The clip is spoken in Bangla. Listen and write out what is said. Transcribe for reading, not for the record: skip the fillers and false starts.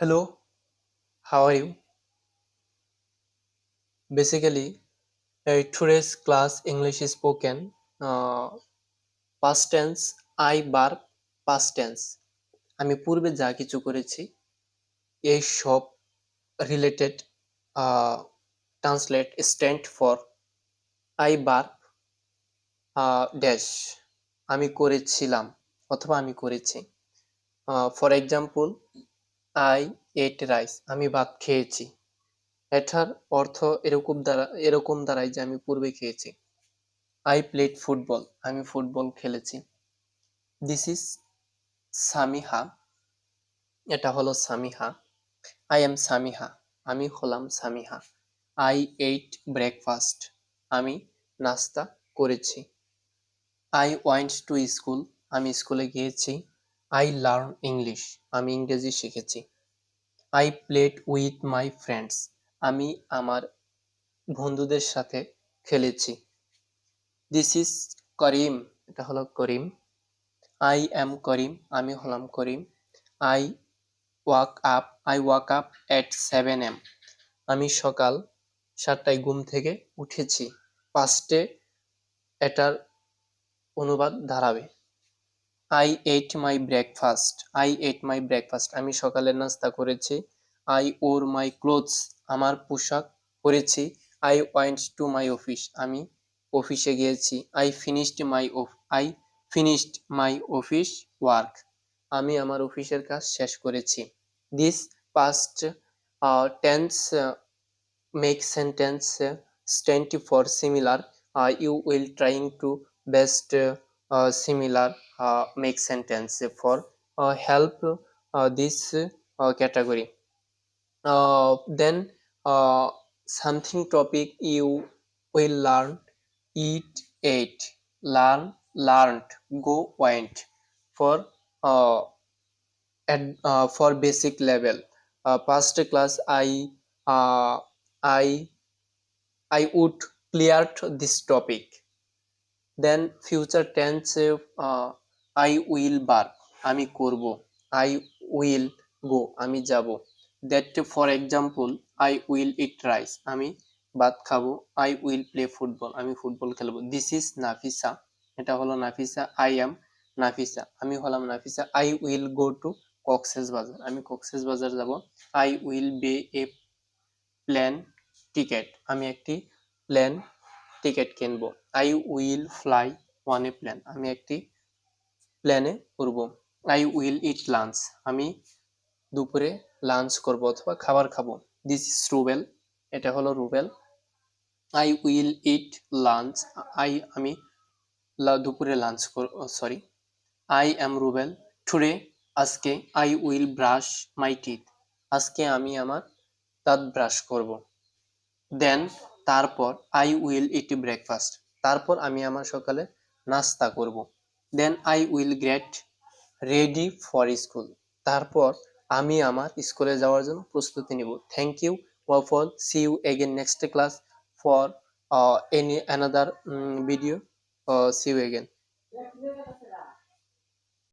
Hello, how are you? Basically, today's class English is spoken. Past tense, I verb, past tense. আমি পূর্বে যা কিছু করেছি এই সব related translate stand for I verb dash আমি করেছিলাম অথবা আমি করেছি। For example, I ate rice আমি ভাত খেয়েছি। এটার অর্থ এরকম দাঁড়ায় যে আমি পূর্বে খেয়েছি। আই প্লেড ফুটবল আমি ফুটবল খেলেছি। দিস ইজ সামিহা এটা হলো সামিহা। আই এম সামিহা আমি হলাম সামিহা। আই এইট ব্রেকফাস্ট আমি নাস্তা করেছি। আই ওয়েন্ট টু স্কুল আমি স্কুলে গিয়েছি। আই লার্ন ইংলিশ আমি ইংরেজি শিখেছি। I played with my friends আমি আমার বন্ধুদের সাথে খেলেছি। দিস ইজ করিম এটা হলো করিম। আই অ্যাম করিম আমি হলাম Karim. I wake up at 7 am আমি সকাল 7টায় ঘুম থেকে উঠেছি। পাস্টে এটার অনুবাদ দাঁড়াবে আই এট মাই ব্রেকফাস্ট আমি সকালের নাস্তা করেছি। আই ওর মাই ক্লোথস আমার পোশাক পরেছি। I went to my office আমি অফিসে গিয়েছি। I finished my office work আমি আমার অফিসের কাজ শেষ করেছি। This past tense make sentence stand for similar. You will trying to best similar make sentence for help this category. Then something topic you will learn. Eat, ate, learn, learned, go, went. For uh, for basic level, past class uh, I I would cleared this topic. Then future tense, I will verb আমি করব। I will go আমি যাব। That for example, I will eat rice আমি ভাত খাবো। I will play football আমি ফুটবল খেলবো। This is নাফিসা এটা হলো নাফিসা। I am নাফিসা আমি হলাম Nafisa. I will go to Cox's Bazar আমি কক্সবাজার যাব। I will be a plane ticket আমি একটি প্লেন টিকেট কিনবো। I will fly on a plane আমি একটি প্লেনে উড়বো। আই উইল ইট লাঞ্চ আমি দুপুরে লাঞ্চ করব অথবা খাবার খাবো। দিস ইজ রুবেল এটা হলো Rubel. I will eat lunch আমি দুপুরে লাঞ্চ করব। Sorry, I am Rubel today আজকে। I will brush my teeth আজকে আমি আমার দাঁত ব্রাশ করব। দেন তারপর আই উইল ইট ব্রেকফাস্ট তারপর আমি আমার সকালে নাস্তা করব। Then I will get ready for school তারপর আমি আমার স্কুলে যাওয়ার জন্য প্রস্তুতি নিব। Thank you for see you again next class for any another video. See you again.